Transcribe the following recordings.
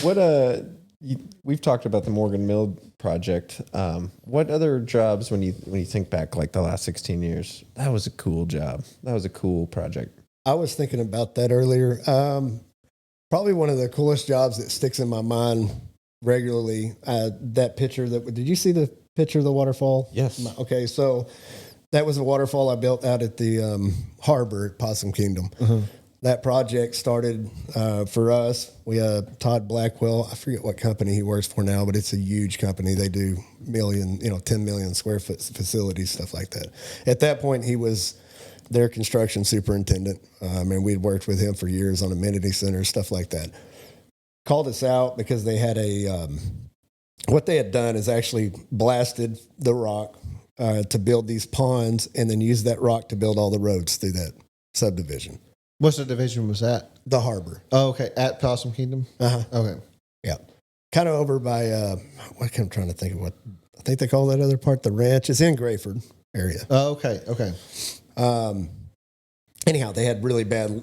What we've talked about the Morgan Mill project. What other jobs, when you think back, like the last 16 years, that was a cool job. That was a cool project. I was thinking about that earlier. Probably one of the coolest jobs that sticks in my mind regularly. That picture did you see the picture of the waterfall? Yes. Okay, so that was a waterfall I built out at the harbor at Possum Kingdom. Uh-huh. That project started for us. We Todd Blackwell. I forget what company he works for now, but it's a huge company. They do 10 million square foot facilities, stuff like that. At that point, he was their construction superintendent, and we'd worked with him for years on amenity centers, stuff like that. Called us out because they had what they had done is actually blasted the rock to build these ponds, and then used that rock to build all the roads through that subdivision. What subdivision was that? The harbor. Oh, okay. At Possum Kingdom? Uh-huh. Okay. Yeah. Kind of over by, I'm trying to think of what, I think they call that other part, the ranch. It's in Grayford area. Oh, okay. Okay. Anyhow, they had really bad,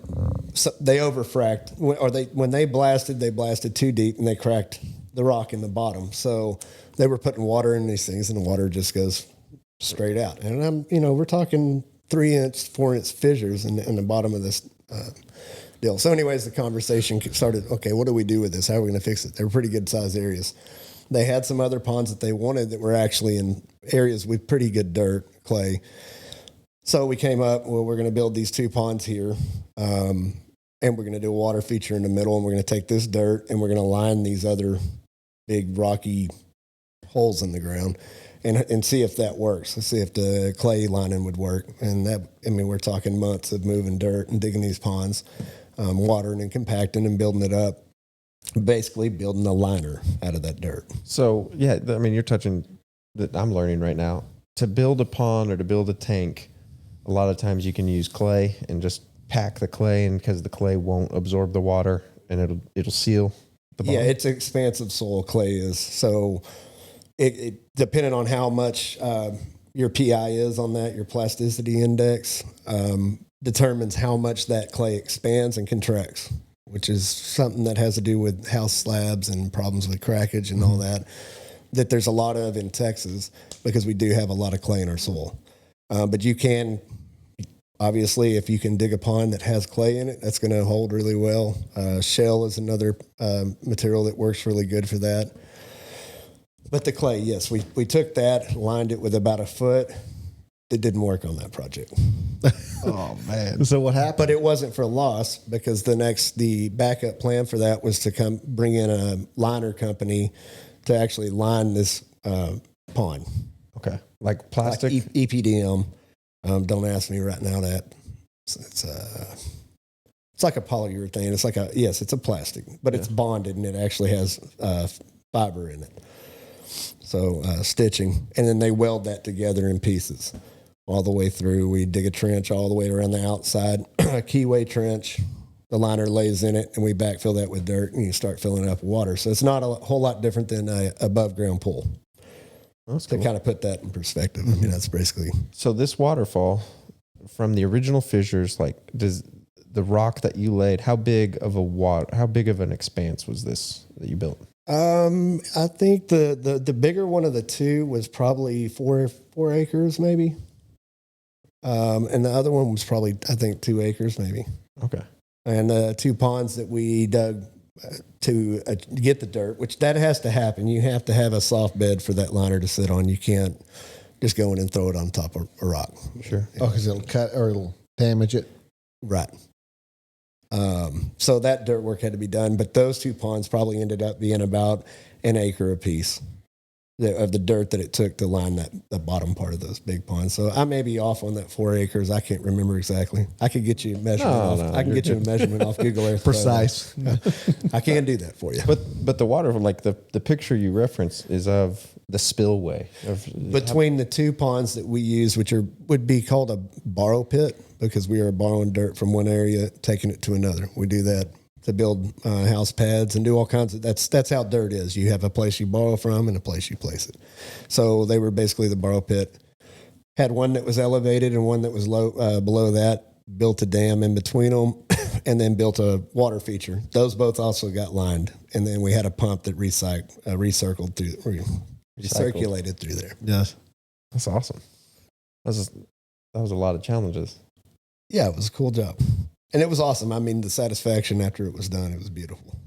they overfracked, or when they blasted too deep and they cracked the rock in the bottom. So they were putting water in these things and the water just goes straight out. And we're talking 3-inch, 4-inch fissures in the bottom of this deal. So anyways, the conversation started, okay, what do we do with this? How are we going to fix it? They were pretty good sized areas. They had some other ponds that they wanted that were actually in areas with pretty good dirt, clay. So we came up, we're going to build these 2 ponds here, and we're going to do a water feature in the middle, and we're going to take this dirt, and we're going to line these other big rocky holes in the ground and see if that works. Let's see if the clay lining would work. And we're talking months of moving dirt and digging these ponds, watering and compacting and building it up, basically building a liner out of that dirt. So, yeah, you're touching that I'm learning right now. To build a pond or to build a tank, a lot of times you can use clay and just pack the clay in because the clay won't absorb the water and it'll seal the bottom. Yeah, it's expansive soil, clay is. So it depending on how much your PI is on that, your plasticity index, determines how much that clay expands and contracts, which is something that has to do with house slabs and problems with crackage and all that there's a lot of in Texas because we do have a lot of clay in our soil. But you can, obviously, if you can dig a pond that has clay in it, that's going to hold really well. Shell is another material that works really good for that. But the clay, yes, we took that, lined it with about a foot. It didn't work on that project. Oh, man. So what happened? But it wasn't for loss because the backup plan for that was to bring in a liner company to actually line this pond. Okay. Like plastic? Like EPDM. Don't ask me right now that. It's like a polyurethane. It's a plastic, but it's bonded and it actually has fiber in it. So stitching, and then they weld that together in pieces all the way through. We dig a trench all the way around the outside, a keyway trench. The liner lays in it, and we backfill that with dirt, and you start filling it up with water. So it's not a whole lot different than a above ground pool. That's to cool. kind of put that in perspective. Mm-hmm. That's basically. So this waterfall, from the original fissures, does the rock that you laid, how big of an expanse was this that you built? I think the bigger one of the two was probably 4 acres, maybe. And the other one was probably, I think, 2 acres, maybe. Okay. And the 2 ponds that we dug to get the dirt, which that has to happen. You have to have a soft bed for that liner to sit on. You can't just go in and throw it on top of a rock. Sure. Oh, because it'll cut or it'll damage it. Right. So that dirt work had to be done, but those 2 ponds probably ended up being about an acre apiece of the dirt that it took to line the bottom part of those big ponds. So I may be off on that 4 acres. I can't remember exactly. I could get you a measurement. I can get you a measurement off Google Earth. Precise. I can do that for you. But the water, like the picture you reference, is of the spillway between the 2 ponds that we use, which would be called a borrow pit, because we are borrowing dirt from one area, taking it to another. We do that to build house pads and do all kinds of, that's how dirt is. You have a place you borrow from and a place you place it. So they were basically the borrow pit. Had one that was elevated and one that was low below that, built a dam in between them, and then built a water feature. Those both also got lined, and then we had a pump that recirculated through there. Yes. That's awesome. That was a lot of challenges. Yeah, it was a cool job, and it was awesome. I mean, the satisfaction after it was done, it was beautiful.